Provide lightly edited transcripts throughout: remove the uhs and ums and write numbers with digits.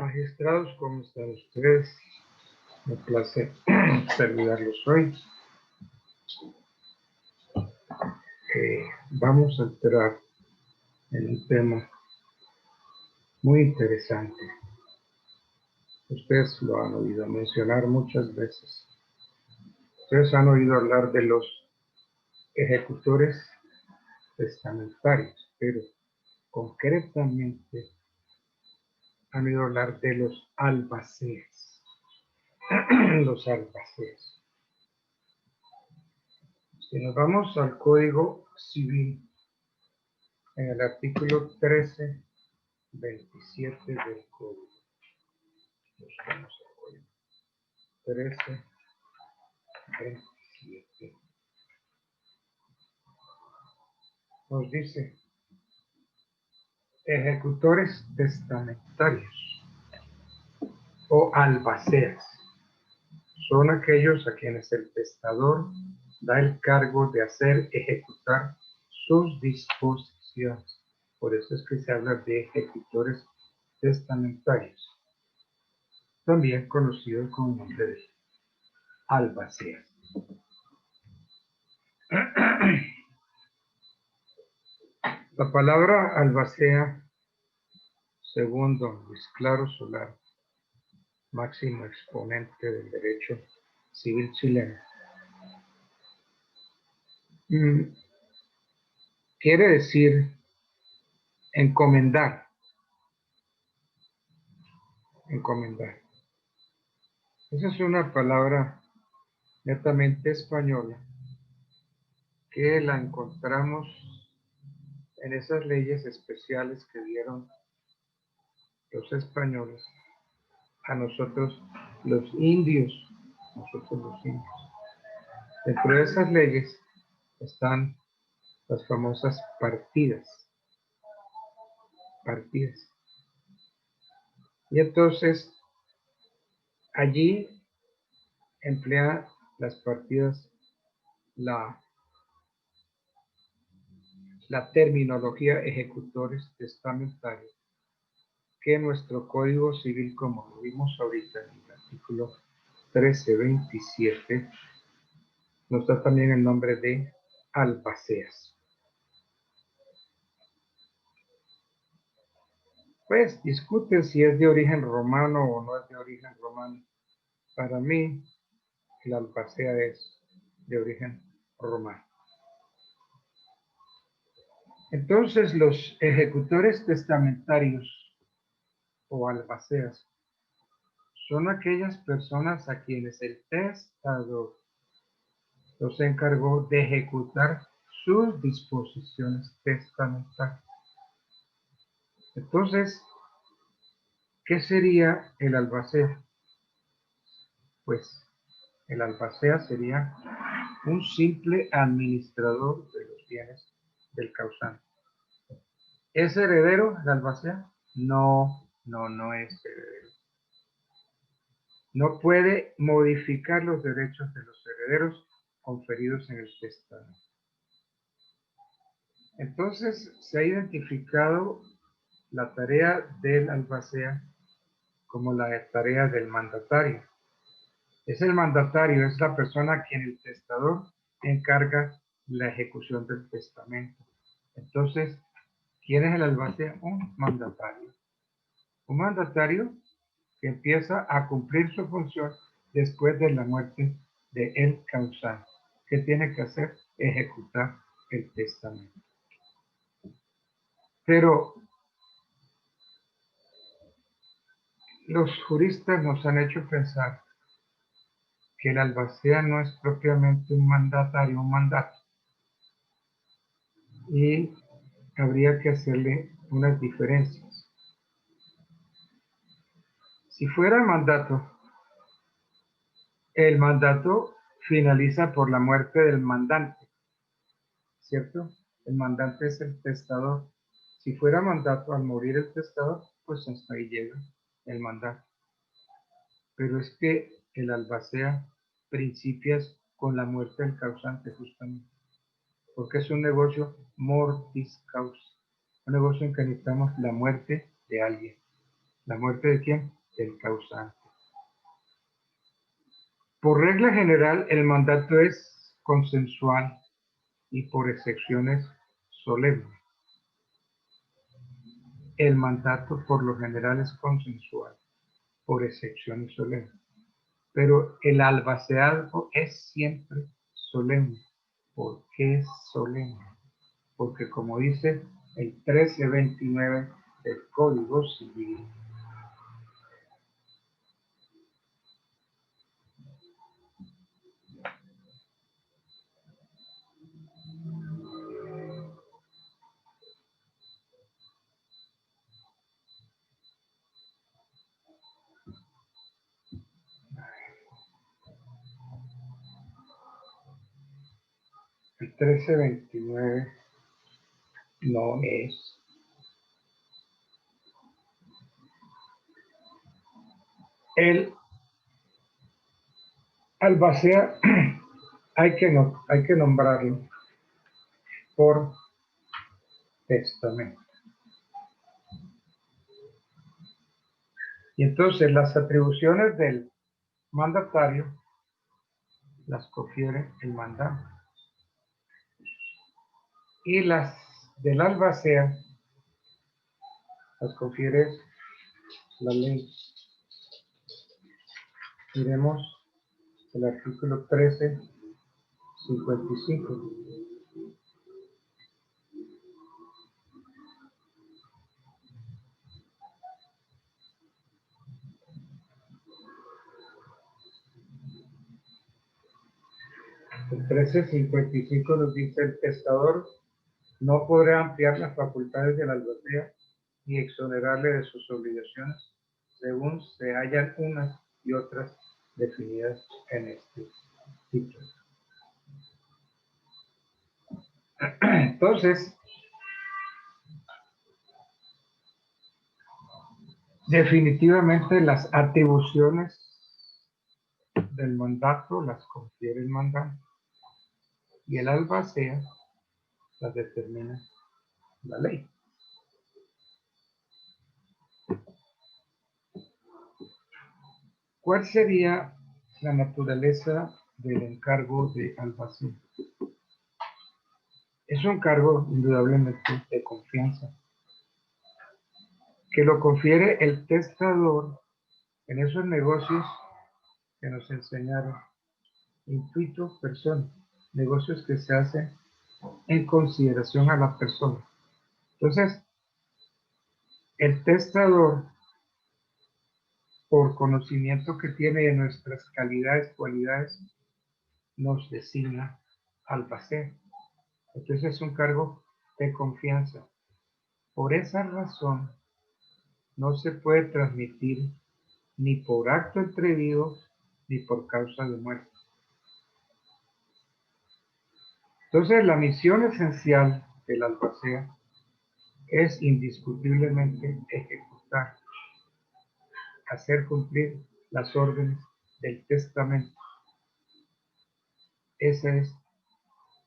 Magistrados, ¿cómo están ustedes? Me place saludarlos hoy. Vamos a entrar en un tema muy interesante. Ustedes lo han oído mencionar muchas veces. Ustedes han oído hablar de los ejecutores testamentarios, pero concretamente han oído hablar de los albaceas. Los albaceas. Si nos vamos al Código Civil, en el artículo 1327 del Código. Buscamos el Código 1327. Nos dice, ejecutores testamentarios o albaceas son aquellos a quienes el testador da el cargo de hacer ejecutar sus disposiciones. Por eso es que se habla de ejecutores testamentarios, también conocidos con el nombre de albaceas. La palabra albacea, según don Luis Claro Solar, máximo exponente del derecho civil chileno, quiere decir encomendar. Encomendar. Esa es una palabra netamente española que la encontramos en esas leyes especiales que dieron los españoles a nosotros los indios. Dentro de esas leyes están las famosas partidas. Y entonces allí emplea las partidas la terminología ejecutores testamentarios, que nuestro Código Civil, como lo vimos ahorita en el artículo 1327, nos da también el nombre de albaceas. Pues discuten si es de origen romano o no es de origen romano. Para mí, la albacea es de origen romano. Entonces, los ejecutores testamentarios o albaceas son aquellas personas a quienes el testador los encargó de ejecutar sus disposiciones testamentarias. Entonces, ¿qué sería el albacea? Pues el albacea sería un simple administrador de los bienes del causante. ¿Es heredero el albacea? No es heredero. No puede modificar los derechos de los herederos conferidos en el testamento. Entonces, se ha identificado la tarea del albacea como la tarea del mandatario. Es el mandatario, es la persona a quien el testador encarga la ejecución del testamento. Entonces, ¿quién es el albacea? Un mandatario. Un mandatario que empieza a cumplir su función después de la muerte de el causante. ¿Qué tiene que hacer? Ejecutar el testamento. Pero los juristas nos han hecho pensar que el albacea no es propiamente un mandatario, un mandato. Y habría que hacerle unas diferencias. Si fuera mandato, el mandato finaliza por la muerte del mandante, ¿cierto? El mandante es el testador. Si fuera mandato, al morir el testador, pues hasta ahí llega el mandato. Pero es que el albacea principia con la muerte del causante, justamente, porque es un negocio mortis causa, un negocio en que necesitamos la muerte de alguien. ¿La muerte de quién? Del causante. Por regla general, el mandato es consensual y por excepciones solemne. El mandato por lo general es consensual, por excepciones solemnes. Pero el albaceazgo es siempre solemne. ¿Por qué es solemne? Porque como dice el 1329 del Código Civil, el 1329 no es. El albacea hay que nombrarlo por testamento. Y entonces las atribuciones del mandatario las confiere el mandante. Y las del albacea las confiere la ley. Miremos el artículo 1355. El 1355 nos dice: el testador no podrá ampliar las facultades del albacea ni exonerarle de sus obligaciones según se hallan unas y otras definidas en este título. Entonces, definitivamente las atribuciones del mandato las confiere el mandante y el albacea las determina la ley. ¿Cuál sería la naturaleza del encargo de albacea? Es un cargo indudablemente de confianza, que lo confiere el testador en esos negocios que nos enseñaron, intuito persona, negocios que se hacen en consideración a la persona. Entonces, el testador, por conocimiento que tiene de nuestras cualidades, nos designa albacea. Entonces es un cargo de confianza. Por esa razón, no se puede transmitir ni por acto atrevido ni por causa de muerte. Entonces, la misión esencial del albacea es indiscutiblemente ejecutar, hacer cumplir las órdenes del testamento. Esa es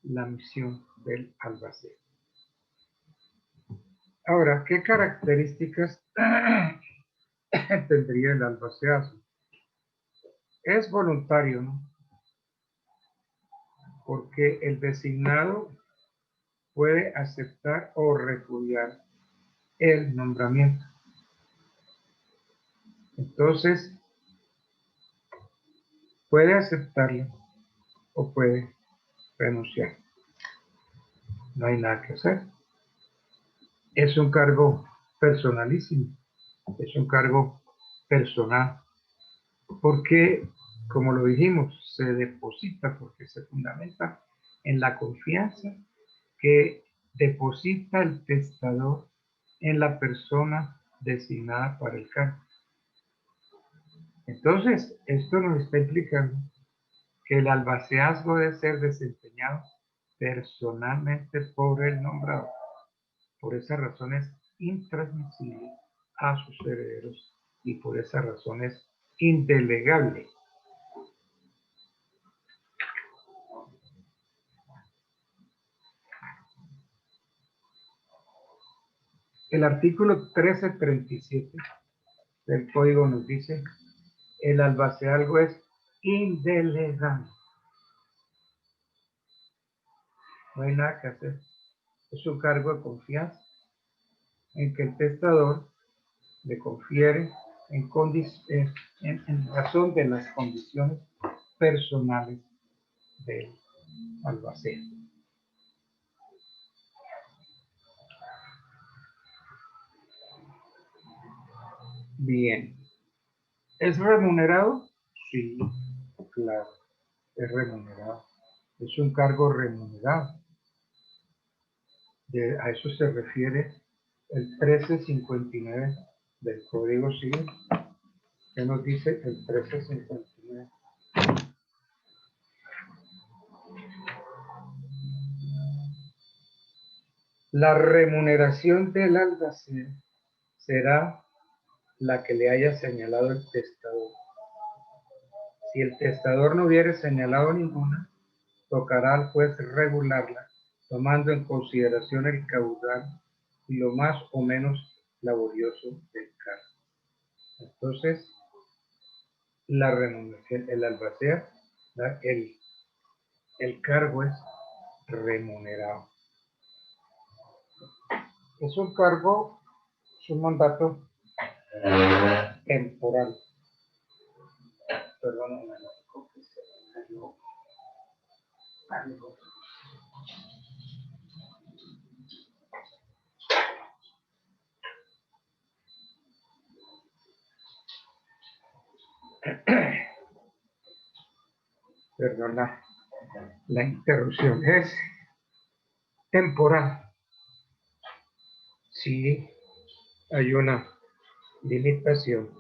la misión del albacea. Ahora, ¿qué características tendría el albaceazgo? Es voluntario, ¿no? Porque el designado puede aceptar o repudiar el nombramiento. Entonces, puede aceptarlo o puede renunciar. No hay nada que hacer. Es un cargo personalísimo, es un cargo personal, porque, como lo dijimos, se deposita, porque se fundamenta en la confianza que deposita el testador en la persona designada para el cargo. Entonces, esto nos está implicando que el albaceazgo debe ser desempeñado personalmente por el nombrado. Por esa razón es intransmisible a sus herederos y por esa razón es indelegable. El artículo 1337 del código nos dice, el albacealgo es indelegable. No hay nada que hacer. Es un cargo de confianza en que el testador le confiere en razón de las condiciones personales del albacea. Bien. ¿Es remunerado? Sí, claro, es remunerado. Es un cargo remunerado. A eso se refiere el 1359 del Código Civil. ¿Qué nos dice el 1359? La remuneración del albacea será la que le haya señalado el testador. Si el testador no hubiere señalado ninguna, tocará al juez regularla, tomando en consideración el caudal y lo más o menos laborioso del caso. Entonces, la remuneración, el albacea, el cargo es remunerado. Es un cargo, es un mandato temporal. Perdón, perdón la interrupción. Es temporal. Sí, hay una limitación.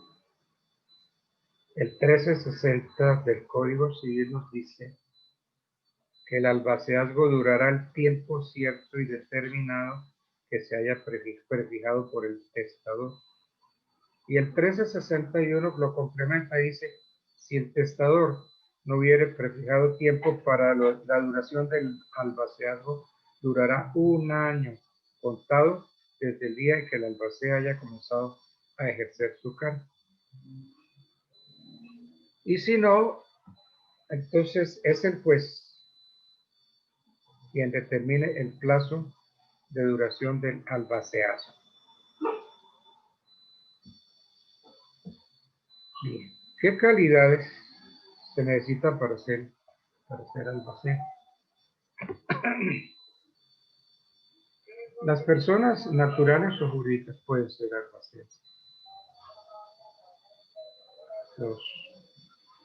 El 1360 del Código Civil nos dice que el albaceazgo durará el tiempo cierto y determinado que se haya prefijado por el testador. Y el 1361 lo complementa y dice, si el testador no hubiere prefijado tiempo para la duración del albaceazgo, durará 1 año, contado desde el día en que el albacea haya comenzado a ejercer su cargo. Y si no, entonces es el juez quien determine el plazo de duración del albaceazo. Bien. ¿Qué calidades se necesitan para ser albacea? Las personas naturales o jurídicas pueden ser albaceas.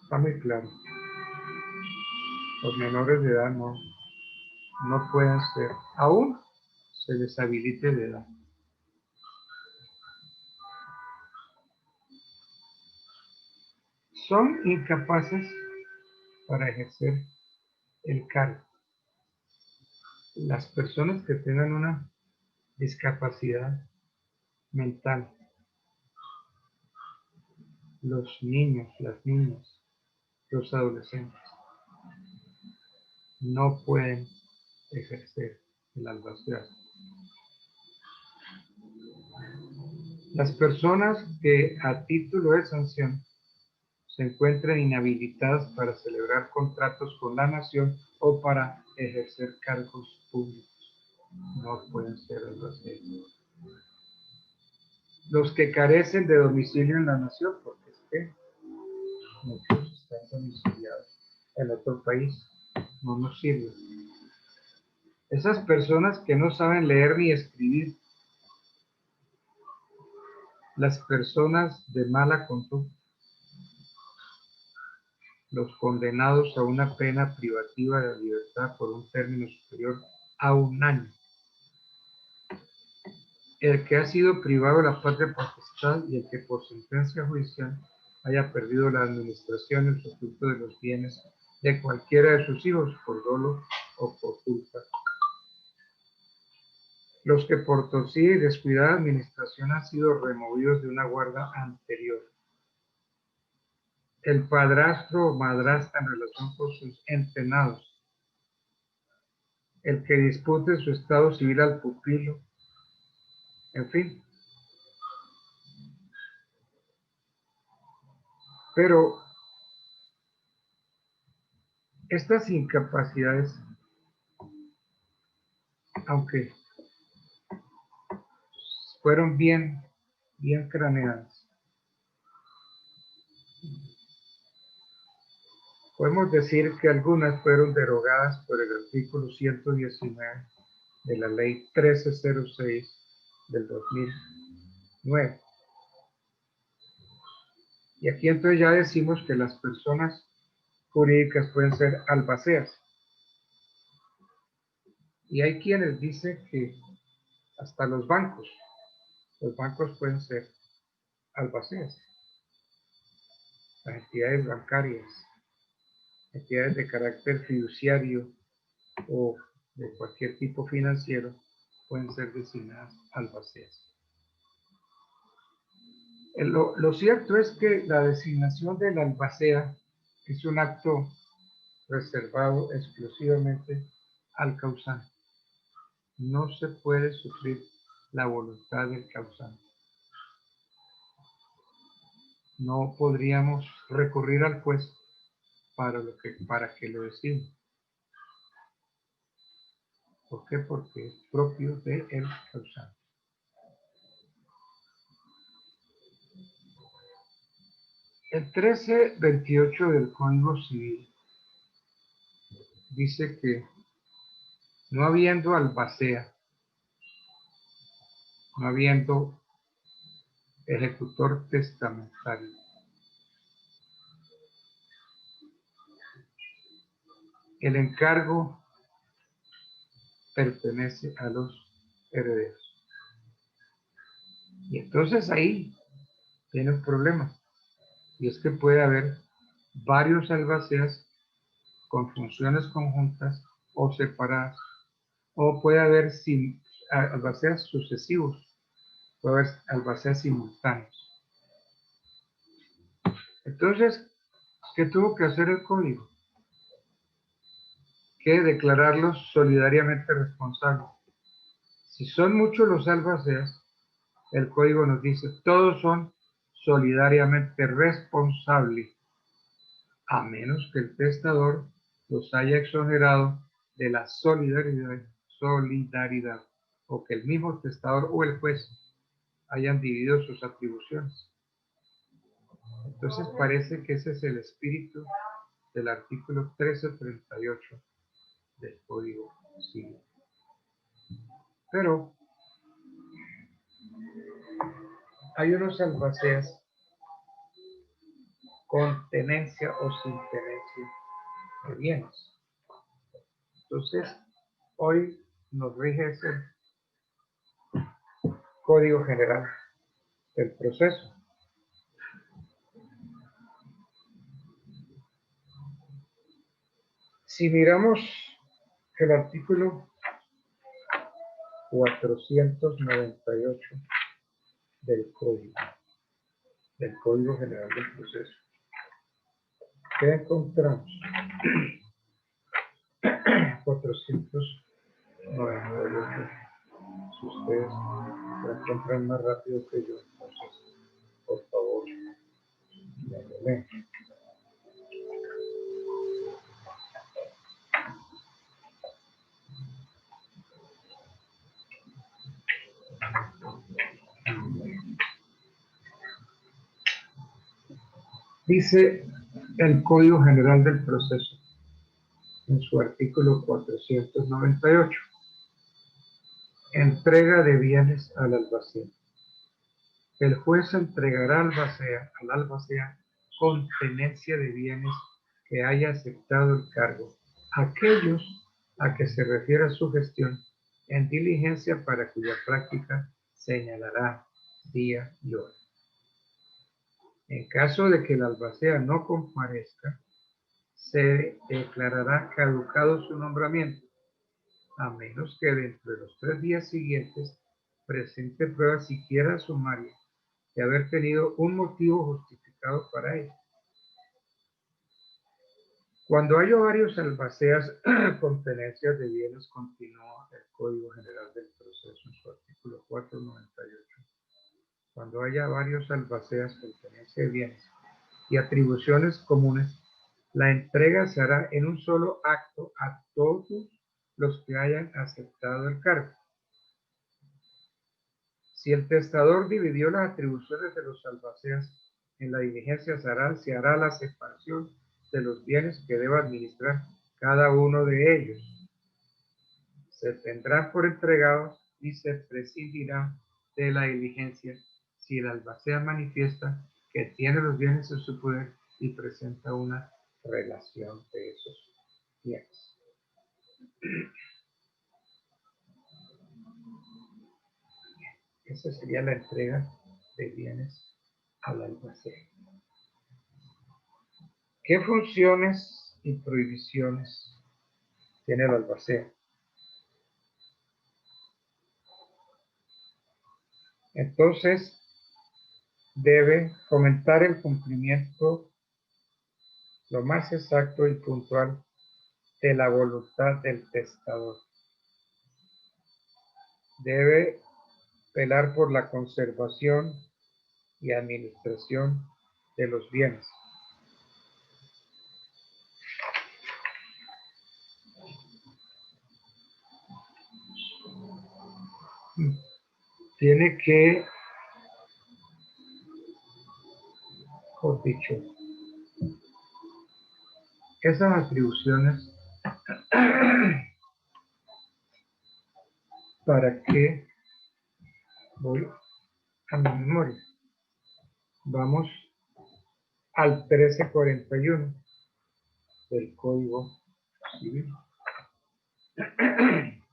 Está muy claro. Los menores de edad no pueden ser, aún se les habilite de edad. Son incapaces para ejercer el cargo. Las personas que tengan una discapacidad mental, los niños, las niñas, los adolescentes, no pueden ejercer el albaceazo. Las personas que a título de sanción se encuentran inhabilitadas para celebrar contratos con la nación o para ejercer cargos públicos no pueden ser albaceas. Los que carecen de domicilio en la nación, porque es que muchos están domiciliados en otro país, no nos sirven. Esas personas que no saben leer ni escribir, las personas de mala conducta, los condenados a una pena privativa de libertad por un término superior a 1 año, el que ha sido privado de la patria potestad y el que por sentencia judicial haya perdido la administración y el usufructo de los bienes de cualquiera de sus hijos por dolo o por culpa. Los que por torcida y descuidada administración han sido removidos de una guarda anterior. El padrastro o madrastra en relación con sus entrenados. El que dispute su estado civil al pupilo. En fin. Pero estas incapacidades, aunque fueron bien craneadas, podemos decir que algunas fueron derogadas por el artículo 119 de la ley 1306 del 2009. Y aquí entonces ya decimos que las personas jurídicas pueden ser albaceas. Y hay quienes dicen que hasta los bancos pueden ser albaceas. Las entidades bancarias, entidades de carácter fiduciario o de cualquier tipo financiero pueden ser designadas albaceas. Lo cierto es que la designación de la albacea es un acto reservado exclusivamente al causante. No se puede suplir la voluntad del causante. No podríamos recurrir al juez para que lo decida. ¿Por qué? Porque es propio del causante. El 1328 del Código Civil dice que no habiendo albacea, no habiendo ejecutor testamentario, el encargo pertenece a los herederos. Y entonces ahí tiene un problema, y es que puede haber varios albaceas con funciones conjuntas o separadas, o puede haber albaceas sucesivos, puede haber albaceas simultáneos. Entonces, ¿qué tuvo que hacer el código? Que declararlos solidariamente responsables. Si son muchos los albaceas, el código nos dice, todos son solidariamente responsables, a menos que el testador los haya exonerado de la solidaridad o que el mismo testador o el juez hayan dividido sus atribuciones. Entonces parece que ese es el espíritu del artículo 1338 del Código Civil. Pero hay unos albaceas con tenencia o sin tenencia de bienes. Entonces, hoy nos rige ese Código General del Proceso. Si miramos el artículo 498 del Código General del Proceso, ¿qué encontramos? 498. Si ustedes lo encuentran más rápido que yo, entonces, por favor, me lo leen. Dice el Código General del Proceso, en su artículo 498, entrega de bienes al albacea. El juez entregará al albacea con tenencia de bienes que haya aceptado el cargo, aquellos a que se refiera su gestión en diligencia para cuya práctica señalará día y hora. En caso de que el albacea no comparezca, se declarará caducado su nombramiento, a menos que dentro de los 3 días siguientes presente prueba siquiera sumaria de haber tenido un motivo justificado para ello. Cuando haya varios albaceas con tenencias de bienes, continúa el Código General del Proceso en su artículo 498. Cuando haya varios albaceas con tenencia de bienes y atribuciones comunes, la entrega se hará en un solo acto a todos los que hayan aceptado el cargo. Si el testador dividió las atribuciones de los albaceas, en la diligencia se hará la separación de los bienes que deba administrar cada uno de ellos. Se tendrán por entregados y se prescindirá de la diligencia si el albacea manifiesta que tiene los bienes en su poder y presenta una relación de esos bienes. Esa sería la entrega de bienes al albacea. ¿Qué funciones y prohibiciones tiene el albacea? Entonces, debe fomentar el cumplimiento lo más exacto y puntual de la voluntad del testador. Debe velar por la conservación y administración de los bienes. Tiene que, mejor dicho, esas atribuciones para que voy a mi memoria. Vamos al 1341 del Código Civil.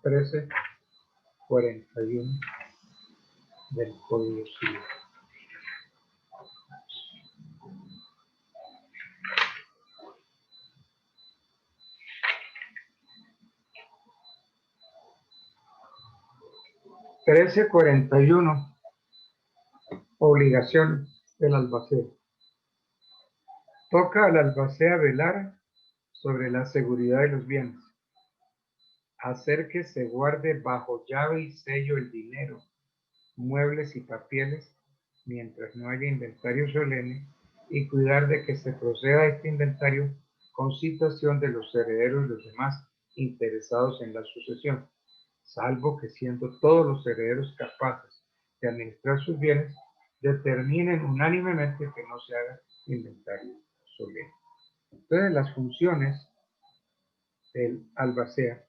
1341 del Código Civil. Obligación del albacea. Toca al albacea velar sobre la seguridad de los bienes, hacer que se guarde bajo llave y sello el dinero, muebles y papeles, mientras no haya inventario solemne, y cuidar de que se proceda a este inventario con citación de los herederos y los demás interesados en la sucesión, salvo que siendo todos los herederos capaces de administrar sus bienes, determinen unánimemente que no se haga inventario solemne. Entonces, las funciones del albacea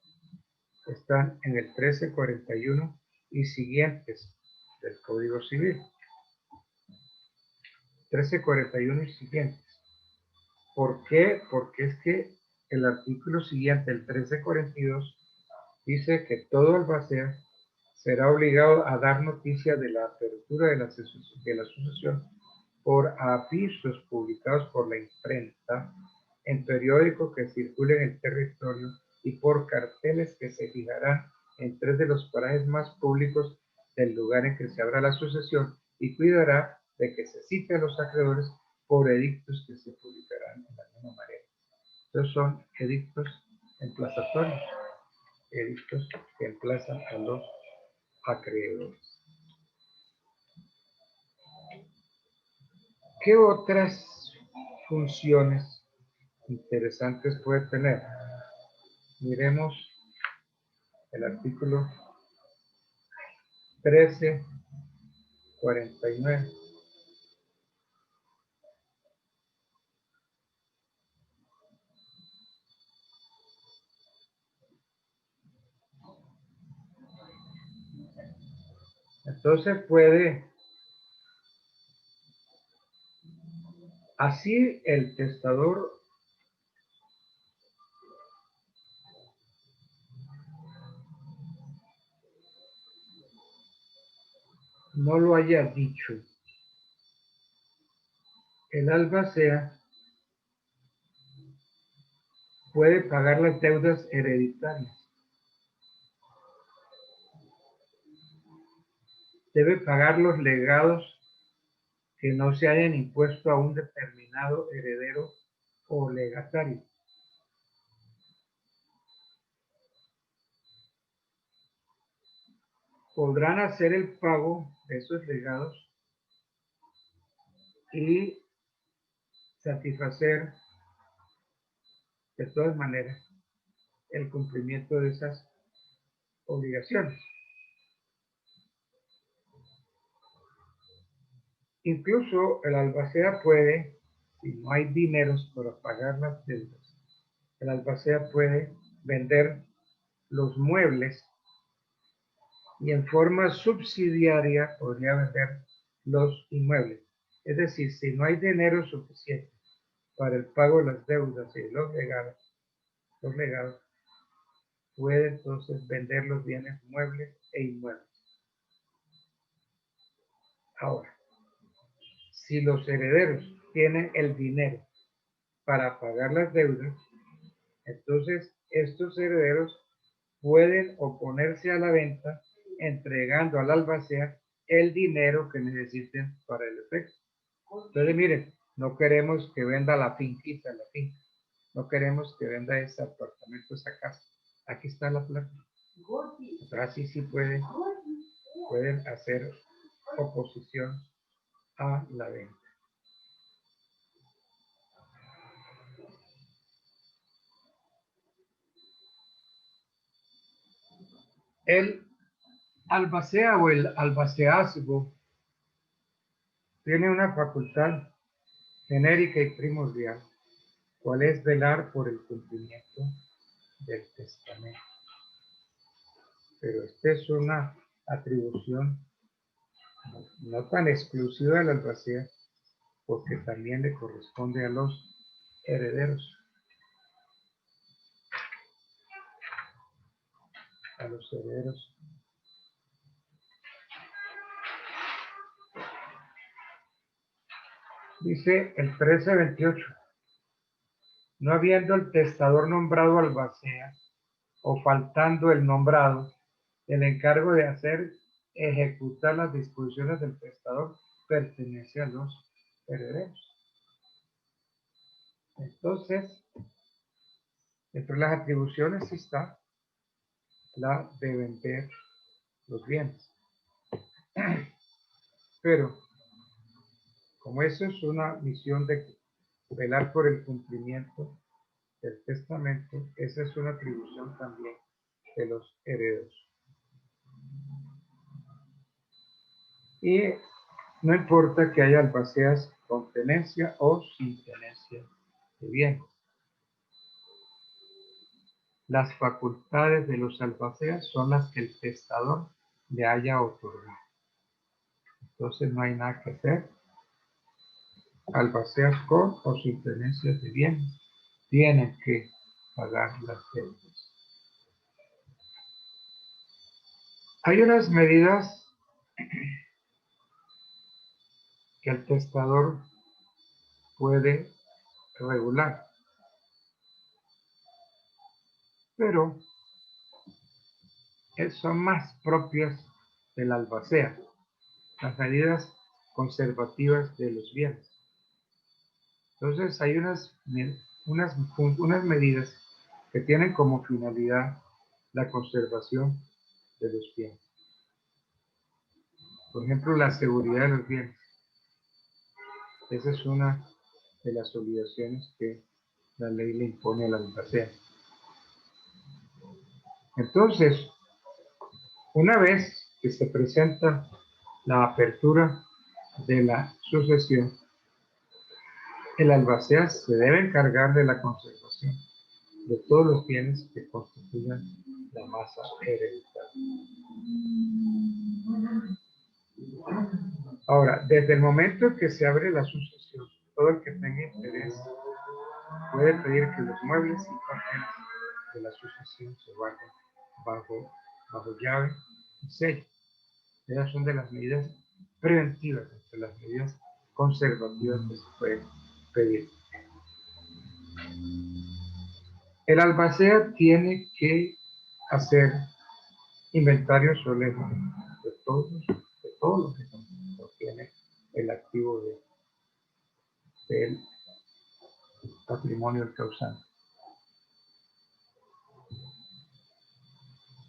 están en el 1341 y siguientes del Código Civil. 1341 y siguientes. ¿Por qué? Porque es que el artículo siguiente, el 1342, dice que todo albacea será obligado a dar noticia de la apertura de la sucesión por avisos publicados por la imprenta en periódicos que circulen en el territorio y por carteles que se fijarán en 3 de los parajes más públicos del lugar en que se abra la sucesión, y cuidará de que se cite a los acreedores por edictos que se publicarán en la misma manera. Estos son edictos emplazatorios, edictos que emplazan a los acreedores. ¿Qué otras funciones interesantes puede tener? Miremos el artículo 1349. Entonces así el testador no lo haya dicho, el albacea puede pagar las deudas hereditarias. Debe pagar los legados que no se hayan impuesto a un determinado heredero o legatario. Podrán hacer el pago de esos legados y satisfacer de todas maneras el cumplimiento de esas obligaciones. Incluso el albacea puede, si no hay dineros para pagar las deudas, el albacea puede vender los muebles y en forma subsidiaria podría vender los inmuebles. Es decir, si no hay dinero suficiente para el pago de las deudas y los legados, puede entonces vender los bienes muebles e inmuebles. Ahora, si los herederos tienen el dinero para pagar las deudas, entonces estos herederos pueden oponerse a la venta entregando al albacea el dinero que necesiten para el efecto. Entonces, miren, no queremos que venda la finquita, la finca. No queremos que venda ese apartamento, esa casa. Aquí está la plata. Así sí pueden hacer oposición a la venta. El albacea o el albaceazgo tiene una facultad genérica y primordial, cual es velar por el cumplimiento del testamento. Pero esta es una atribución no tan exclusiva del albacea, porque también le corresponde a los herederos. A los herederos. Dice el 1328, no habiendo el testador nombrado albacea o faltando el nombrado, el encargo de ejecutar las disposiciones del testador pertenece a los herederos. Entonces, entre las atribuciones está la de vender los bienes. Pero, como eso es una misión de velar por el cumplimiento del testamento, esa es una atribución también de los herederos. Y no importa que haya albaceas con tenencia o sin tenencia de bienes. Las facultades de los albaceas son las que el testador le haya otorgado. Entonces no hay nada que hacer. Albaceas con o sin tenencia de bienes tienen que pagar las deudas. Hay unas medidas que el testador puede regular, pero son más propias del albacea, las medidas conservativas de los bienes. Entonces hay unas medidas que tienen como finalidad la conservación de los bienes. Por ejemplo, la seguridad de los bienes. Esa es una de las obligaciones que la ley le impone al albacea. Entonces, una vez que se presenta la apertura de la sucesión, el albacea se debe encargar de la conservación de todos los bienes que constituyan la masa hereditaria. Ahora, desde el momento en que se abre la sucesión, todo el que tenga interés puede pedir que los muebles y papeles de la sucesión se guarden bajo llave y sello. Esas son de las medidas preventivas, de las medidas conservativas que se pueden pedir. El albacea tiene que hacer inventario solemne de todo lo que contiene el activo del patrimonio del causante.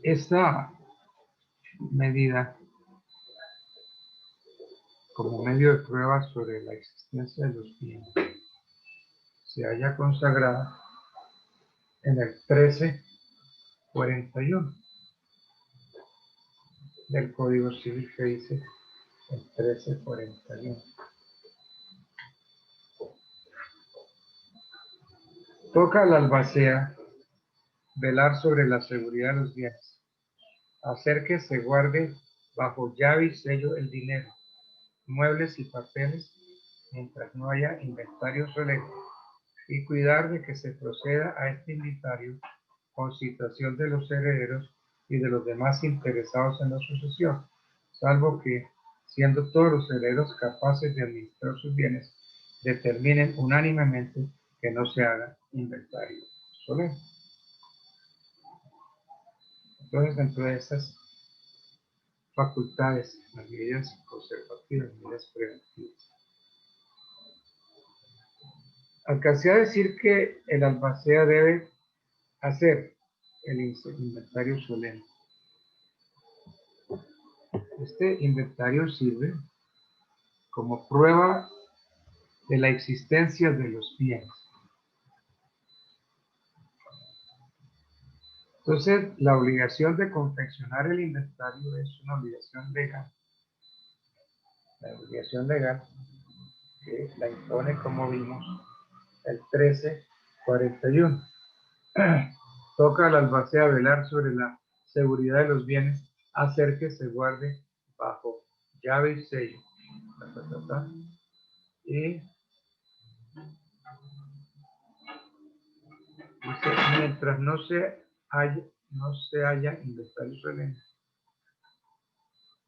Esta medida, como medio de prueba sobre la existencia de los bienes, se halla consagrada en el 1341 del Código Civil, que dice el 1341. Toca al albacea velar sobre la seguridad de los bienes, hacer que se guarde bajo llave y sello el dinero, muebles y papeles, mientras no haya inventario solemne, y cuidar de que se proceda a este inventario con citación de los herederos y de los demás interesados en la sucesión, salvo que, siendo todos los herederos capaces de administrar sus bienes, determinen unánimemente que no se haga inventario solemne. Entonces, dentro de esas facultades, las medidas conservativas, medidas preventivas, alcancé a decir que el albacea debe hacer el inventario solemne. Este inventario sirve como prueba de la existencia de los bienes. Entonces, la obligación de confeccionar el inventario es una obligación legal. La obligación legal que la impone, como vimos, el 1341. Toca al albacea velar sobre la seguridad de los bienes, hacer que se guarde bajo llave y sello. Y dice, mientras no se haya inventario solemne,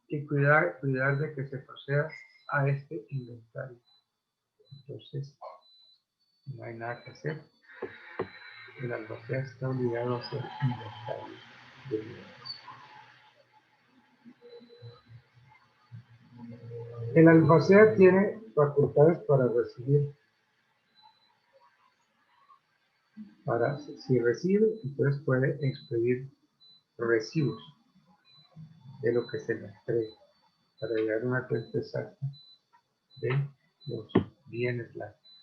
y cuidar de que se proceda a este inventario. Entonces, no hay nada que hacer. El albacea está obligado a hacer inventario de bienes. El albacea tiene facultades para recibir. Si recibe, entonces puede expedir recibos de lo que se le entrega para llevar una cuenta exacta de los bienes,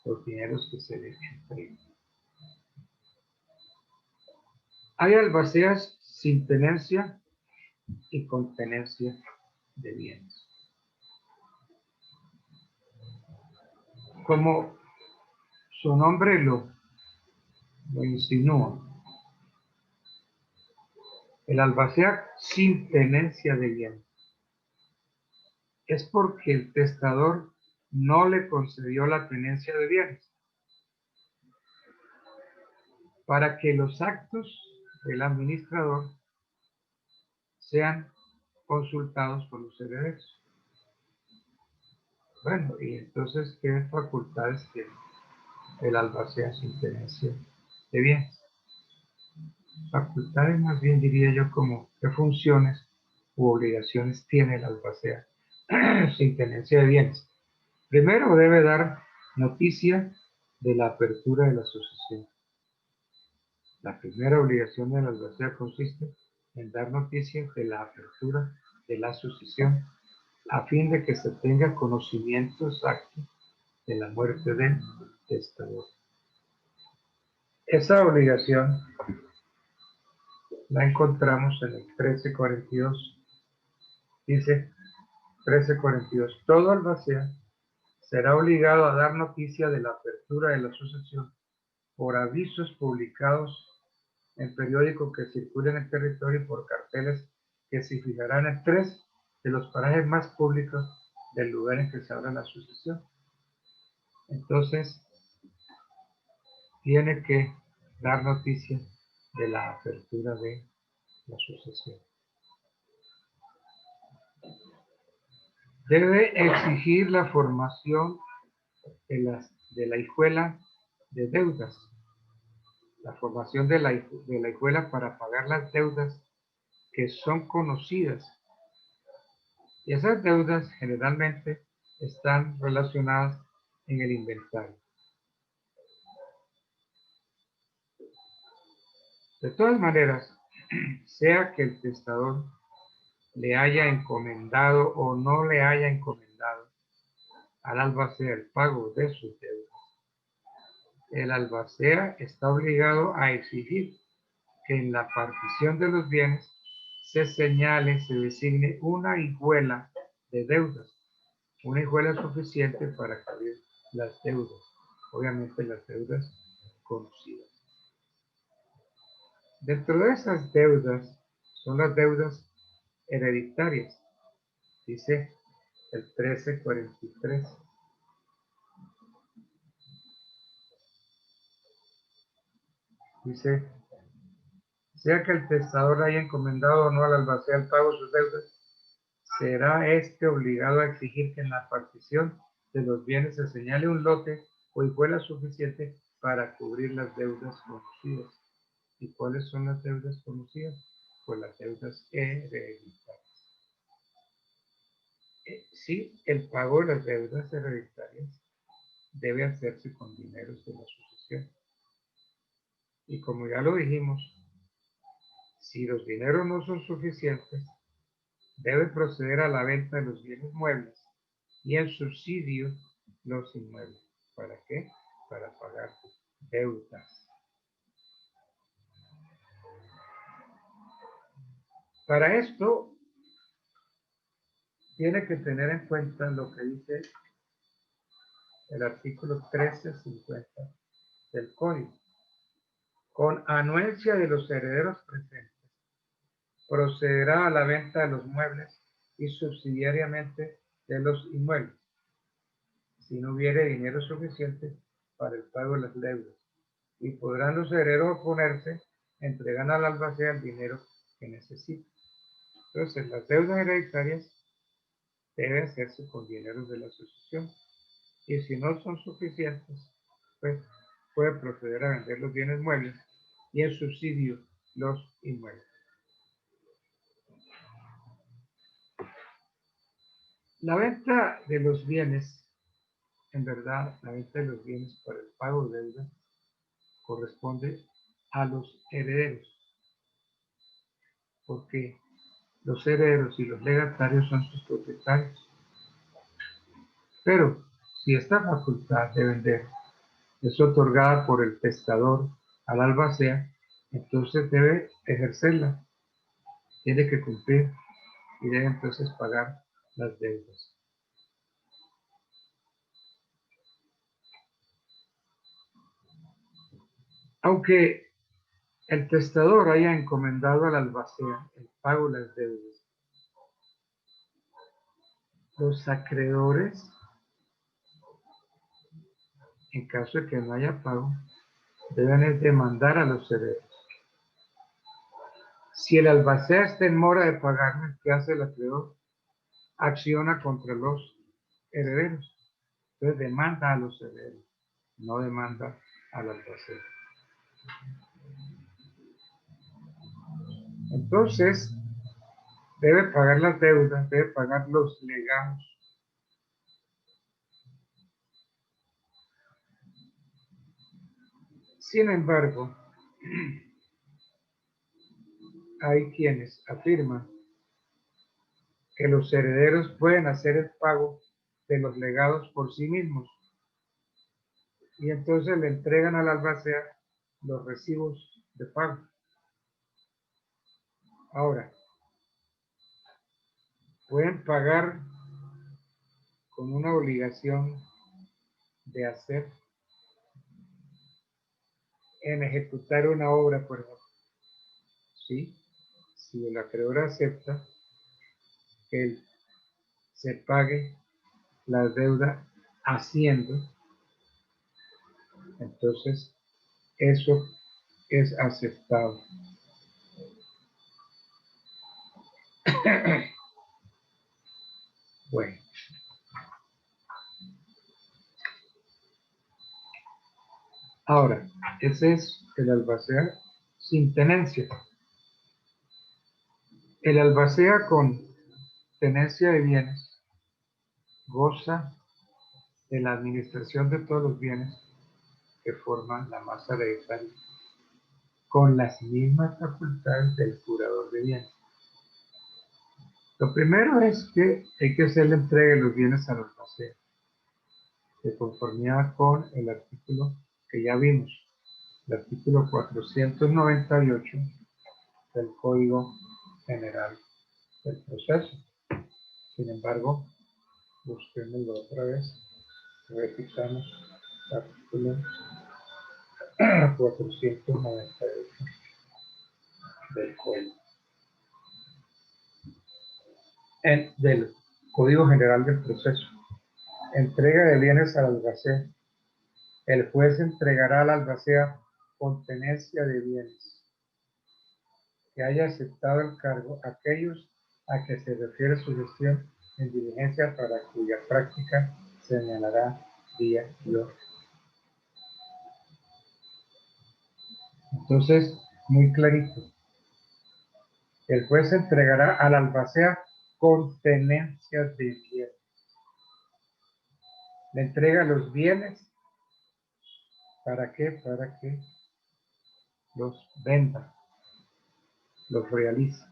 los dineros que se le entregan. Hay albaceas sin tenencia y con tenencia de bienes. Como su nombre lo insinúa, el albacea sin tenencia de bienes es porque el testador no le concedió la tenencia de bienes para que los actos del administrador sean consultados por los herederos. Bueno, y entonces, ¿qué facultades tiene el albacea sin tenencia de bienes? Facultades, más bien diría yo, como qué funciones u obligaciones tiene el albacea sin tenencia de bienes. Primero, debe dar noticia de la apertura de la sucesión. La primera obligación del albacea consiste en dar noticia de la apertura de la sucesión a fin de que se tenga conocimiento exacto de la muerte del testador. Esa obligación la encontramos en el 1342. Dice 1342, todo albacea será obligado a dar noticia de la apertura de la sucesión por avisos publicados en periódicos que circulen en el territorio y por carteles que se fijarán en 3 de los parajes más públicos del lugar en que se abra la sucesión. Entonces, tiene que dar noticia de la apertura de la sucesión. Debe exigir la formación de la hijuela de deudas, la formación de la hijuela para pagar las deudas que son conocidas. Y esas deudas generalmente están relacionadas en el inventario. De todas maneras, sea que el testador le haya encomendado o no le haya encomendado al albacea el pago de sus deudas, el albacea está obligado a exigir que en la partición de los bienes se señale, se designe una hijuela de deudas, una hijuela suficiente para cubrir las deudas, obviamente las deudas conocidas. Dentro de esas deudas son las deudas hereditarias, dice el 1343. Dice, sea que el testador haya encomendado o no al albacea el pago de sus deudas, será éste obligado a exigir que en la partición de los bienes se señale un lote o hijuela suficiente para cubrir las deudas conocidas. ¿Y cuáles son las deudas conocidas? Pues las deudas hereditarias. Sí, el pago de las deudas hereditarias debe hacerse con dineros de la sucesión. Y como ya lo dijimos, si los dineros no son suficientes, debe proceder a la venta de los bienes muebles y el subsidio los inmuebles. ¿Para qué? Para pagar deudas. Para esto, tiene que tener en cuenta lo que dice el artículo 1350 del Código. Con anuencia de los herederos presentes, procederá a la venta de los muebles y subsidiariamente de los inmuebles, si no hubiere dinero suficiente para el pago de las deudas, y podrán los herederos oponerse, entregando al albacea el dinero que necesita. Entonces, las deudas hereditarias deben hacerse con dineros de la sucesión, y si no son suficientes, pues puede proceder a vender los bienes muebles y en subsidio los inmuebles. La venta de los bienes, en verdad, la venta de los bienes para el pago de deuda corresponde a los herederos, porque los herederos y los legatarios son sus propietarios. Pero si esta facultad de vender es otorgada por el testador al albacea, entonces debe ejercerla, tiene que cumplir y debe entonces pagar las deudas. Aunque el testador haya encomendado al albacea el pago de las deudas, los acreedores, en caso de que no haya pago, deben demandar a los herederos. Si el albacea está en mora de pagarle, ¿qué hace el acreedor? Acciona contra los herederos. Entonces demanda a los herederos, no demanda al albacea. Entonces, debe pagar las deudas, debe pagar los legados. Sin embargo, hay quienes afirman que los herederos pueden hacer el pago de los legados por sí mismos y entonces le entregan al albacea los recibos de pago. Ahora, pueden pagar con una obligación de hacer en ejecutar una obra, por ejemplo. ¿Sí? Si el acreedor acepta que se pague la deuda haciendo, entonces eso es aceptado. Bueno. Ahora, ese es el albacea sin tenencia. El albacea con tenencia de bienes goza de la administración de todos los bienes que forman la masa hereditaria, con las mismas facultades del curador de bienes. Lo primero es que hay que hacerle entrega de los bienes al albacea, de conformidad con el artículo que ya vimos, el artículo 498 del Código General del Proceso. Sin embargo, busquémoslo otra vez, repitamos el artículo 498 del Código. Del Código General del Proceso. Entrega de bienes al albacea. El juez entregará al albacea con tenencia de bienes que haya aceptado el cargo aquellos a que se refiere su gestión en diligencia para cuya práctica señalará día y hora. Entonces, muy clarito. El juez entregará al albacea con tenencia de bienes. Le entrega los bienes. ¿Para qué? Para que los venda, los realice.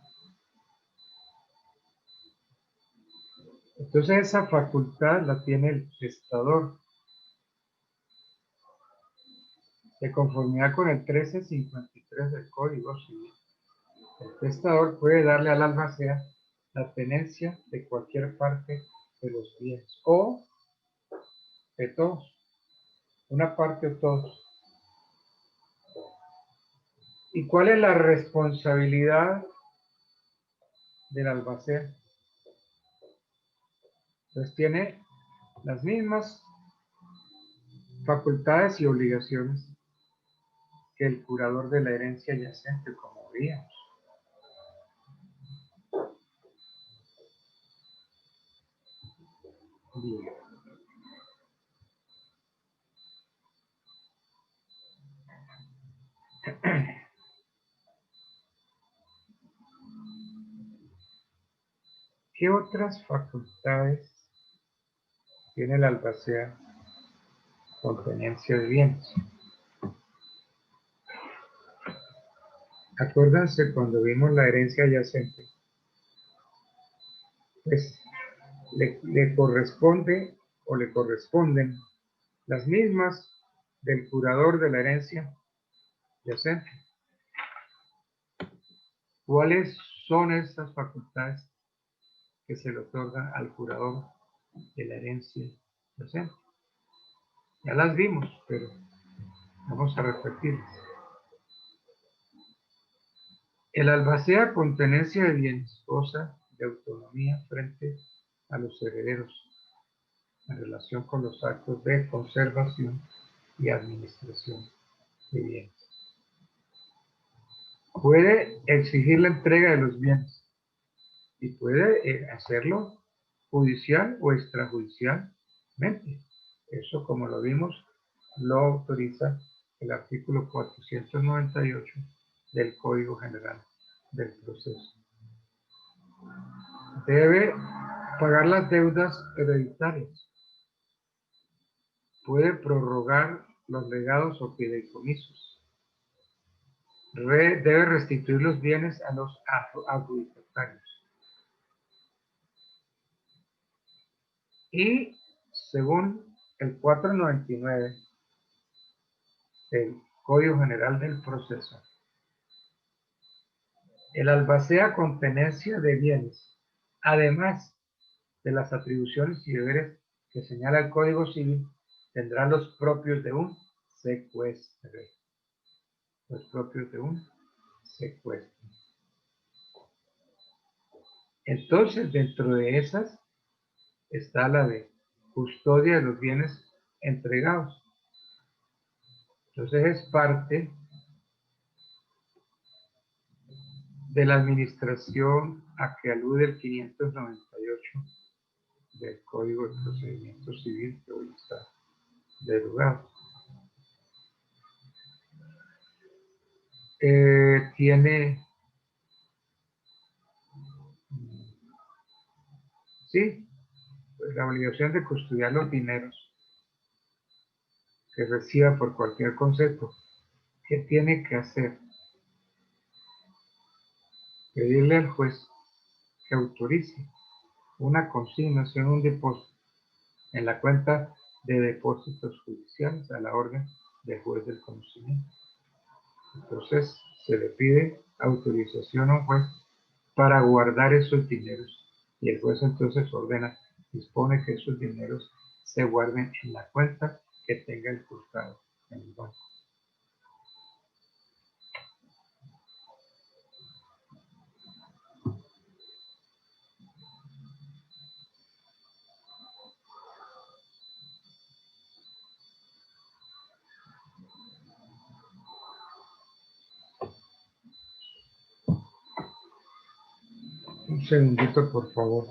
Entonces esa facultad la tiene el testador. De conformidad con el 1353 del Código Civil, el testador puede darle al albacea la tenencia de cualquier parte de los bienes o de todos, una parte o todos. ¿Y cuál es la responsabilidad del albacea? Entonces tiene las mismas facultades y obligaciones que el curador de la herencia yacente, como veíamos. Bien. ¿Qué otras facultades tiene el albacea con tenencia de bienes? Acuérdense cuando vimos la herencia yacente, pues le corresponde o le corresponden las mismas del curador de la herencia yacente. ¿Cuáles son esas facultades que se le otorgan al curador de la herencia yacente? Ya las vimos, pero vamos a repetirlas. El albacea con tenencia de bienes goza de autonomía frente a los herederos en relación con los actos de conservación y administración de bienes. Puede exigir la entrega de los bienes y puede hacerlo judicial o extrajudicialmente. Eso, como lo vimos, lo autoriza el artículo 498 del Código General del Proceso. Debe pagar las deudas hereditarias. Puede prorrogar los legados o fideicomisos. Debe restituir los bienes a los adjudicatarios. Y según el 499 del Código General del Proceso, el albacea con tenencia de bienes, además de las atribuciones y deberes que señala el Código Civil, tendrá los propios de un secuestro. Los propios de un secuestro. Entonces, dentro de esas está la de custodia de los bienes entregados. Entonces es parte de la administración a que alude el 598 del Código de Procedimiento Civil, que hoy está derogado. Tiene, sí, pues la obligación de custodiar los dineros que reciba por cualquier concepto. ¿Qué tiene que hacer? Pedirle al juez que autorice una consignación, un depósito en la cuenta de depósitos judiciales a la orden del juez del conocimiento. Entonces se le pide autorización a un juez para guardar esos dineros y el juez entonces ordena, dispone que esos dineros se guarden en la cuenta que tenga el juzgado en el banco. Un segundito, por favor.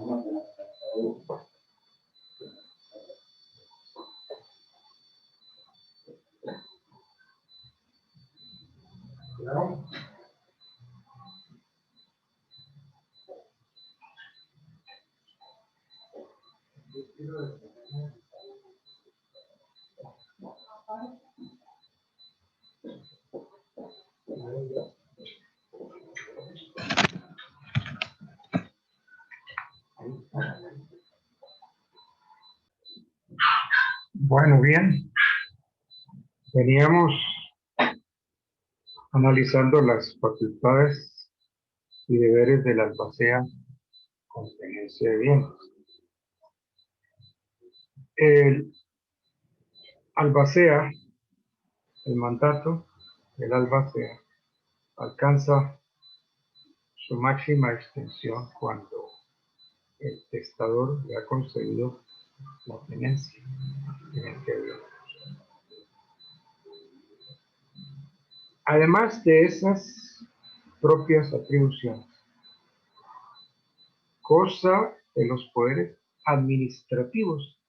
Claro. Bueno, bien. Veníamos analizando las facultades y deberes del albacea con tenencia de bienes. El albacea, el mandato del albacea alcanza su máxima extensión cuando el testador le ha concedido la tenencia de bienes. Además de esas propias atribuciones, cosa de los poderes administrativos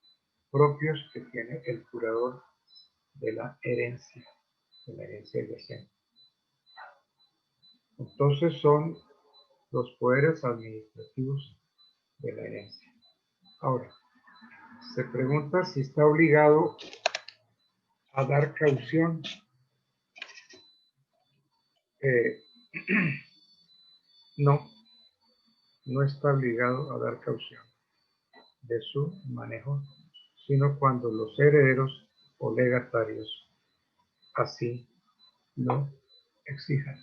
propios que tiene el curador de la herencia yacente. Entonces son los poderes administrativos de la herencia. Ahora, se pregunta si está obligado a dar caución. No, no está obligado a dar caución de su manejo, sino cuando los herederos o legatarios así lo exijan.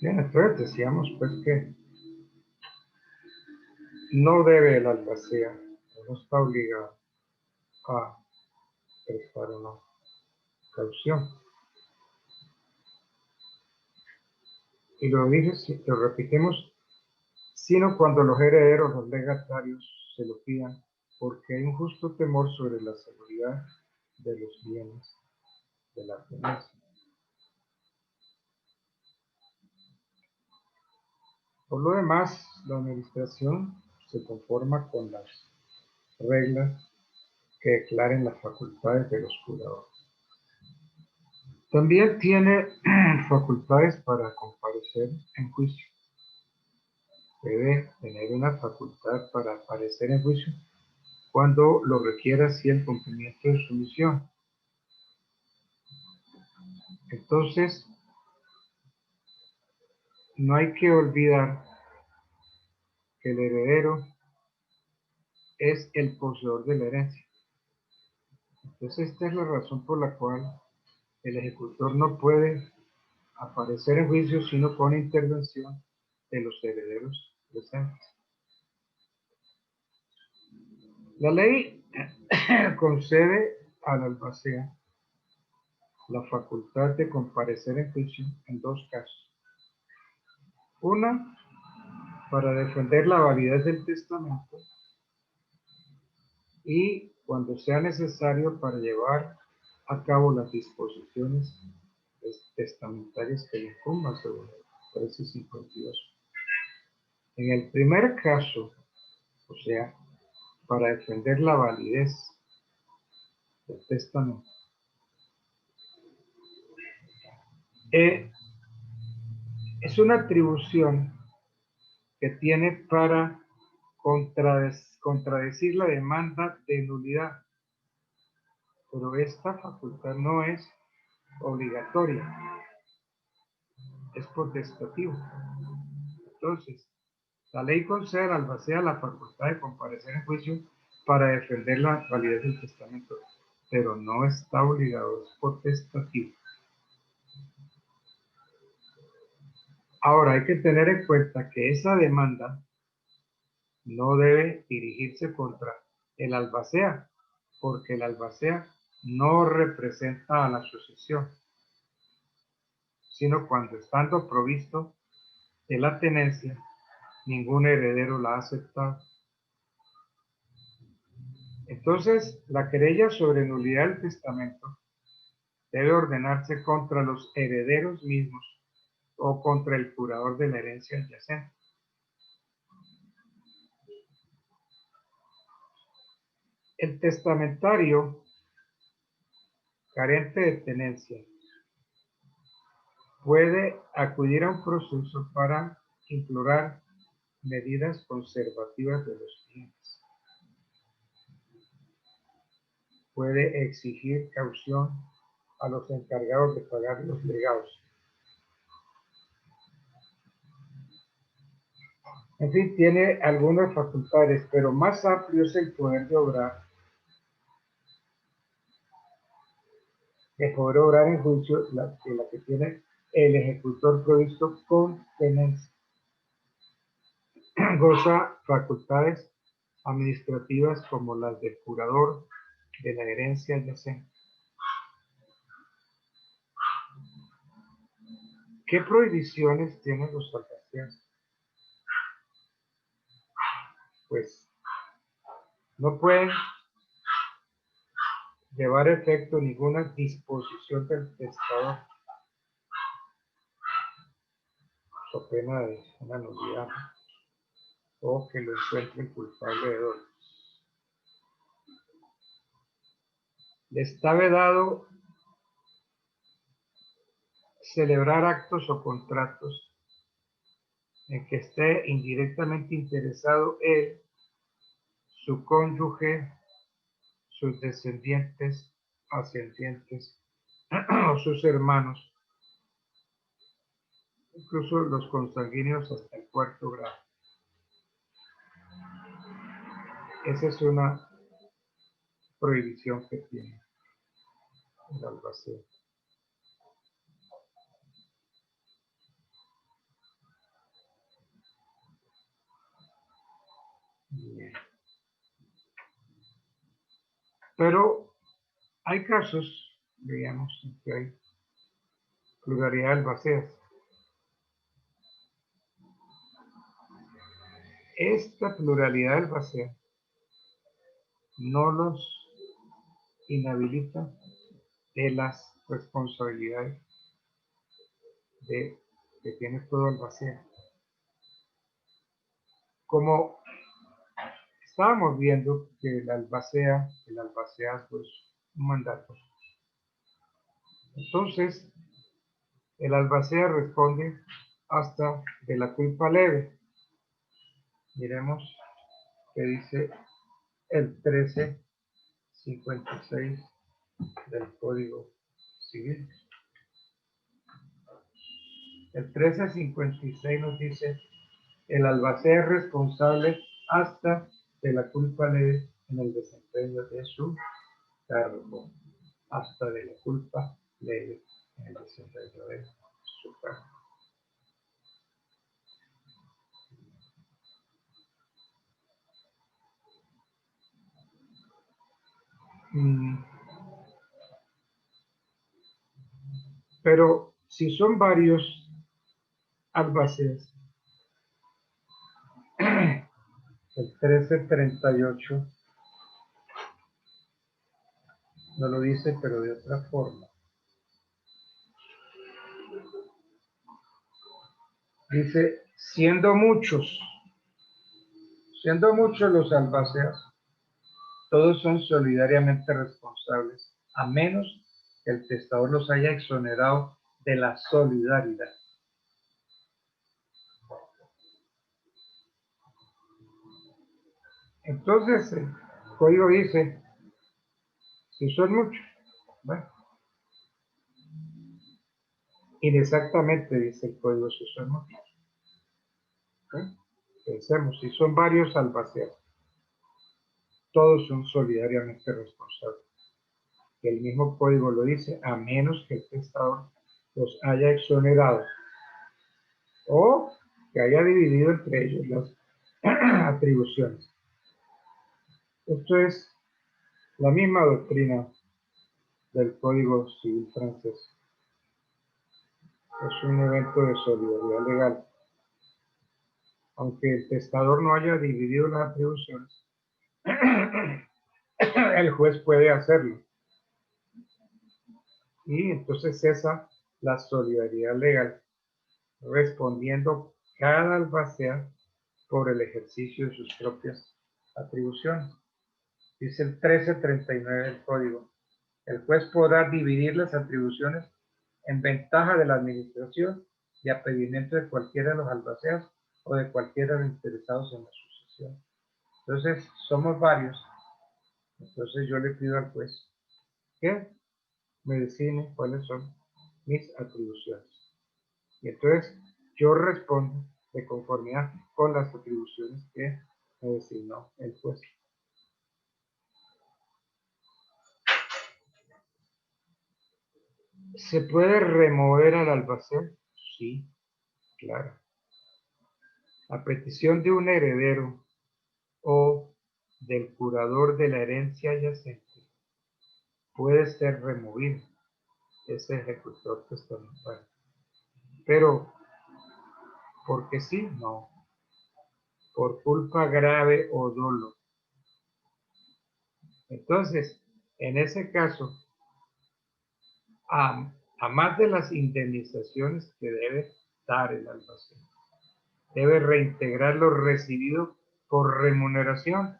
Bien, entonces decíamos pues que no debe el albacea, no está obligado a prestar una caución. Y lo repetimos, sino cuando los herederos, los legatarios, se lo pidan, porque hay un justo temor sobre la seguridad de los bienes de la tenencia. Por lo demás, la administración se conforma con las reglas que declaren las facultades de los curadores. También tiene facultades para comparecer en juicio. Debe tener una facultad para aparecer en juicio cuando lo requiera así el cumplimiento de su misión. Entonces, no hay que olvidar que el heredero es el poseedor de la herencia. Entonces, esta es la razón por la cual el ejecutor no puede aparecer en juicio sino con intervención de los herederos presentes. La ley concede al albacea la facultad de comparecer en juicio en dos casos. Una, para defender la validez del testamento y cuando sea necesario para llevar a cabo las disposiciones testamentarias que le incumban según el 1352. En el primer caso, o sea, para defender la validez del testamento, es una atribución que tiene para contradecir la demanda de nulidad, pero esta facultad no es obligatoria, es potestativa. Entonces, La ley concede al albacea la facultad de comparecer en juicio para defender la validez del testamento, pero no está obligado, es potestativo. Ahora hay que tener en cuenta que esa demanda no debe dirigirse contra el albacea, porque el albacea no representa a la sucesión, sino cuando estando provisto de la tenencia, ningún heredero la ha aceptado. Entonces, la querella sobre nulidad del testamento debe ordenarse contra los herederos mismos o contra el curador de la herencia adyacente. El testamentario carente de tenencia puede acudir a un proceso para implorar medidas conservativas de los bienes. Puede exigir caución a los encargados de pagar los legados. En fin, tiene algunas facultades, pero más amplio es el poder de obrar, en juicio la que tiene el ejecutor provisto con tenencia. Goza facultades administrativas como las del curador de la herencia adyacente. ¿Qué prohibiciones tienen los albaceas? Pues no pueden llevar a efecto ninguna disposición del testador, so pena de una nulidad, o que lo encuentren culpable de dolo. Le está vedado celebrar actos o contratos en que esté indirectamente interesado él, su cónyuge, sus descendientes, ascendientes o sus hermanos, incluso los consanguíneos hasta el cuarto grado. Esa es una prohibición que tiene el albacea. Bien. Pero hay casos, digamos, en que hay pluralidad de albaceas. Esta pluralidad de albaceas no los inhabilita de las responsabilidades que tiene todo albacea. Como estábamos viendo que el albaceazgo es un mandato, entonces el albacea responde hasta de la culpa leve. Miremos qué dice el 1356 del Código Civil. El 1356 nos dice: el albacea es responsable hasta de la culpa leve en el desempeño de su cargo. Hasta de la culpa leve en el desempeño de su cargo. Pero si son varios albaceas, el 1338 no lo dice, pero de otra forma. Dice, siendo muchos los albaceas, todos son solidariamente responsables, a menos que el testador los haya exonerado de la solidaridad. Entonces, el código dice, si son muchos, bueno, inexactamente dice el código si son muchos. ¿Sí? Pensemos, si son varios albaceas, todos son solidariamente responsables. El mismo código lo dice, a menos que el testador los haya exonerado o que haya dividido entre ellos las atribuciones. Esto es la misma doctrina del Código Civil francés. Es un evento de solidaridad legal. Aunque el testador no haya dividido las atribuciones, el juez puede hacerlo. Y entonces cesa la solidaridad legal, respondiendo cada albacea por el ejercicio de sus propias atribuciones. Dice el 1339 del Código. El juez podrá dividir las atribuciones en ventaja de la administración y a pedimento de cualquiera de los albaceas o de cualquiera de los interesados en la sucesión. Entonces, somos varios. Entonces yo le pido al juez que me designe cuáles son mis atribuciones. Y entonces yo respondo de conformidad con las atribuciones que me designó el juez. ¿Se puede remover al albacea? Sí, claro. A petición de un heredero o del curador de la herencia yacente, puede ser removido ese ejecutor testamentario. Pero, porque sí, no. Por culpa grave o dolo. Entonces, en ese caso, a más de las indemnizaciones que debe dar el albacea, debe reintegrar lo recibido por remuneración.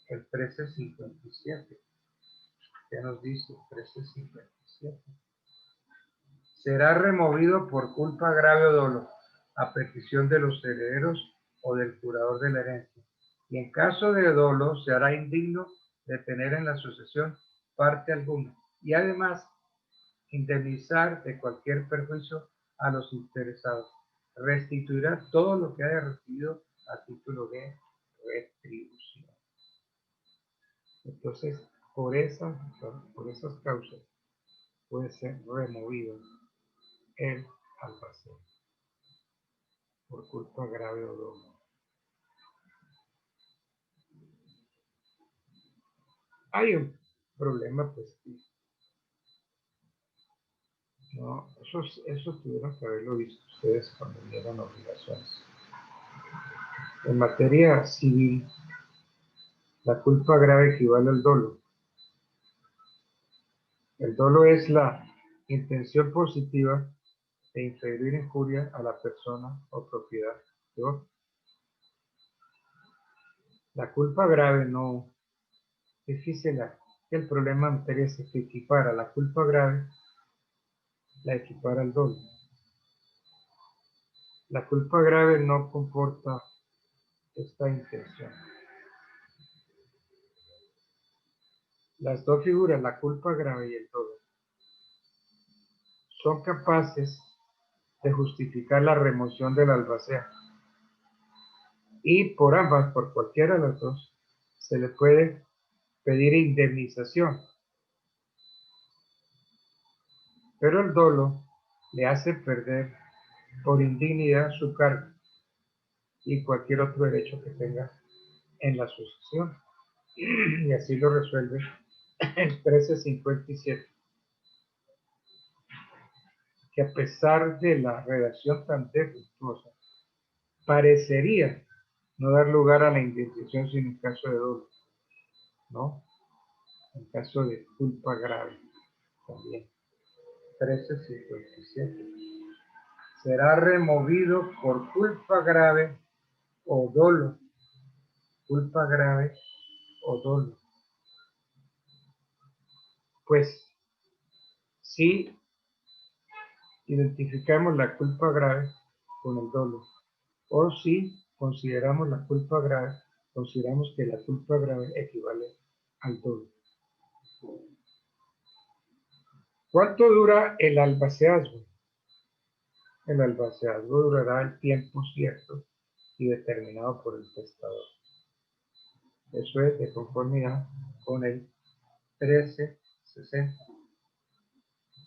El 1357. ¿Qué nos dice el 1357? Será removido por culpa grave o dolo, a petición de los herederos o del curador de la herencia. Y en caso de dolo, se hará indigno de tener en la sucesión parte alguna. Y además, indemnizar de cualquier perjuicio a los interesados. Restituirá todo lo que haya recibido a título de retribución. Entonces, por esas causas puede ser removido el albacea por culpa grave o dolo. Hay un problema, pues, no, eso tuvieron que haberlo visto ustedes cuando vieron obligaciones. En materia civil, la culpa grave equivale al dolo. El dolo es la intención positiva de inferir injuria a la persona o propiedad de otro. La culpa grave no es difícil. El problema en materia es que equipara la culpa grave, la equipara al dolo. La culpa grave no comporta esta intención. Las dos figuras, la culpa grave y el dolo, son capaces de justificar la remoción del albacea. Y por ambas, por cualquiera de las dos, se le puede pedir indemnización. Pero el dolo le hace perder por indignidad su cargo y cualquier otro derecho que tenga en la sucesión. Y así lo resuelve el 1357. Que a pesar de la redacción tan defectuosa, parecería no dar lugar a la indemnización sin en caso de dolo, ¿no? En caso de culpa grave, también. 1357. Será removido por culpa grave o dolo. Culpa grave o dolo. Pues, si identificamos la culpa grave con el dolo, o si consideramos la culpa grave, consideramos que la culpa grave equivale al dolo. ¿Cuánto dura el albaceazgo? El albaceazgo durará el tiempo cierto y determinado por el testador. Eso es de conformidad con el 1360.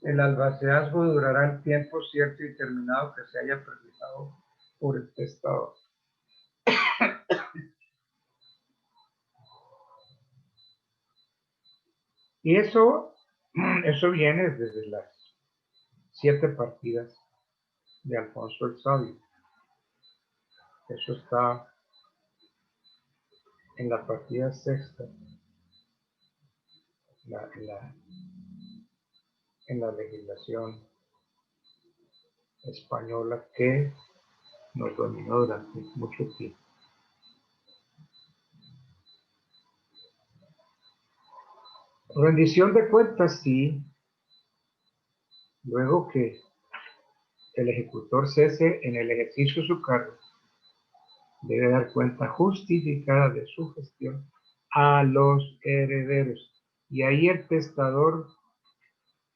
El albaceazgo durará el tiempo cierto y determinado que se haya precisado por el testador. Y eso viene desde las 7 partidas de Alfonso el Sabio. Eso está en la partida sexta, en la legislación española que nos dominó durante mucho tiempo. Rendición de cuentas, sí. Luego que el ejecutor cese en el ejercicio de su cargo, debe dar cuenta justificada de su gestión a los herederos. Y ahí el testador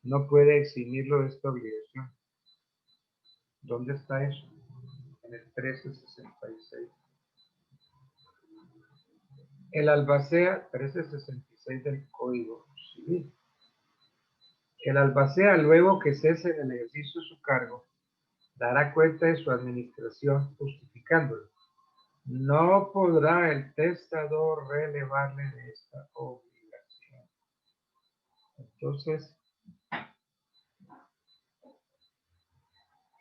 no puede eximirlo de esta obligación. ¿Dónde está eso? En el 1366. El albacea, 1366 del Código Civil. El albacea, luego que cese en el ejercicio de su cargo, dará cuenta de su administración justificándolo. No podrá el testador relevarle de esta obligación. Entonces,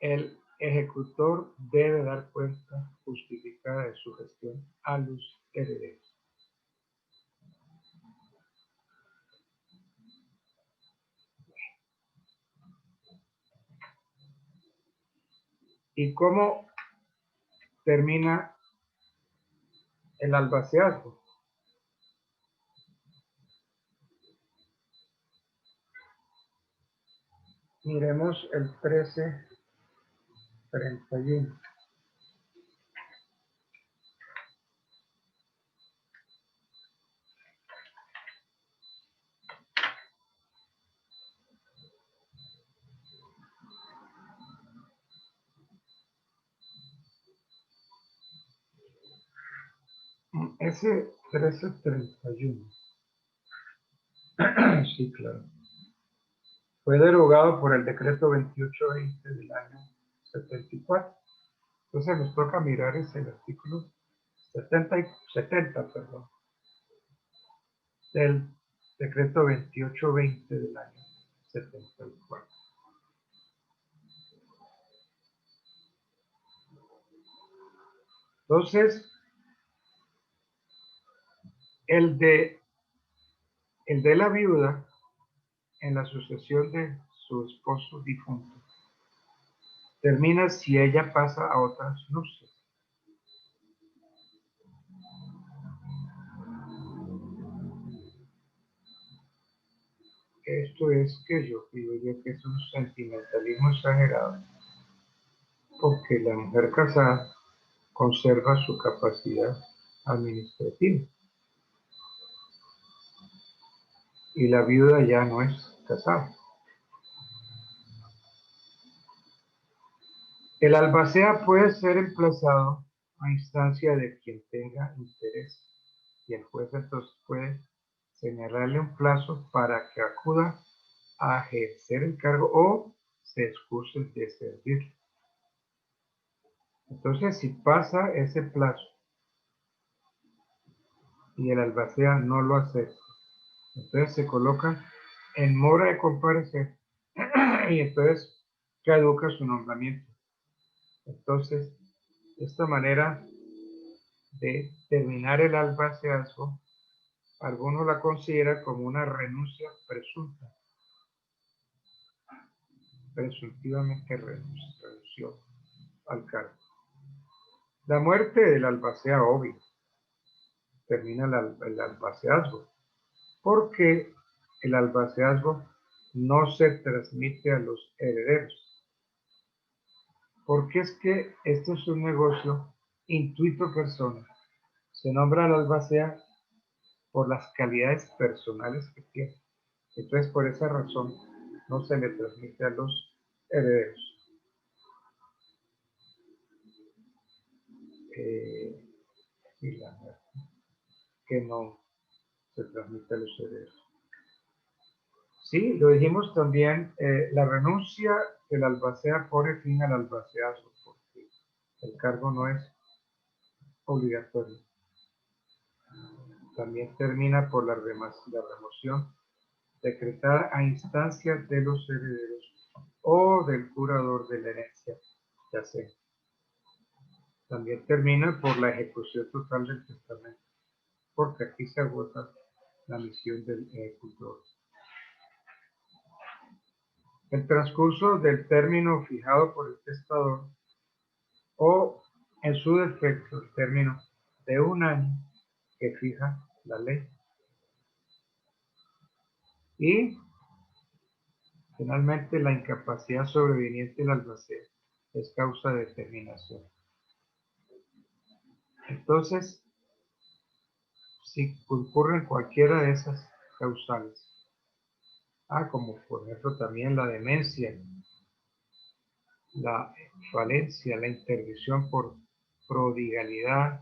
el ejecutor debe dar cuenta justificada de su gestión a los herederos. ¿Y cómo termina el albaceazgo? Miremos el 1331. Ese 1331. Sí, claro. Fue derogado por el decreto 2820 del año 74. Entonces nos toca mirar ese artículo 70, perdón, del decreto 2820 del año 74. Entonces, el de la viuda en la sucesión de su esposo difunto termina si ella pasa a otras nupcias. Esto es que yo digo yo que es un sentimentalismo exagerado, porque la mujer casada conserva su capacidad administrativa y la viuda ya no es casada. El albacea puede ser emplazado a instancia de quien tenga interés y el juez entonces puede señalarle un plazo para que acuda a ejercer el cargo o se excuse de servir. Entonces, si pasa ese plazo y el albacea no lo acepta, entonces se coloca en mora de comparecer y entonces caduca su nombramiento. Entonces, esta manera de terminar el albaceazgo, algunos la consideran como una renuncia presunta. Presuntivamente renunció al cargo. La muerte del albacea, obvio, termina el albaceazgo, porque el albaceazgo no se transmite a los herederos. Porque es que esto es un negocio intuito persona. Se nombra al albacea por las calidades personales que tiene. Entonces, por esa razón, no se le transmite a los herederos. y la muerte, que no se transmite a los herederos. Sí, lo dijimos también, la renuncia del albacea pone fin al albaceazo, porque el cargo no es obligatorio. También termina por la remoción decretada a instancia de los herederos o del curador de la herencia, ya sé. También termina por la ejecución total del testamento, porque aquí se agota la misión del ejecutor. El transcurso del término fijado por el testador o, en su defecto, el término de 1 año que fija la ley. Y, finalmente, la incapacidad sobreviniente del albacea es causa de terminación. Entonces, si concurren cualquiera de esas causales, como por ejemplo también la demencia, la falencia, la interdicción por prodigalidad,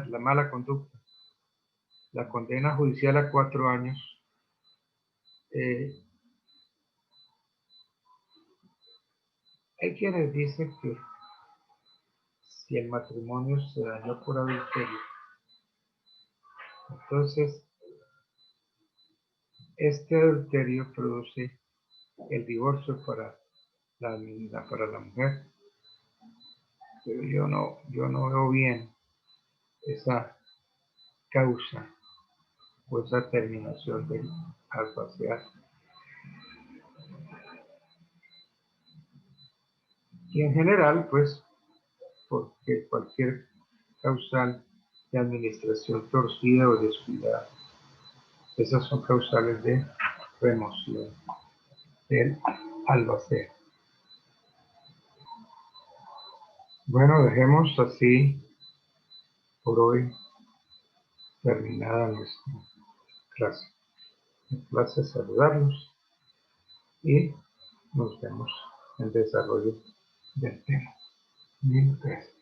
la mala conducta, la condena judicial a 4 años, hay quienes dicen que si el matrimonio se dañó por adulterio, entonces este adulterio produce el divorcio para la mujer, pero yo no veo bien esa causa o esa terminación del albaceazo. Y en general, pues, porque cualquier causal de administración torcida o descuidada, esas son causales de remoción del albacea. Bueno, dejemos así por hoy terminada nuestra clase. Un placer saludarlos y nos vemos en el desarrollo del tema. Mil gracias.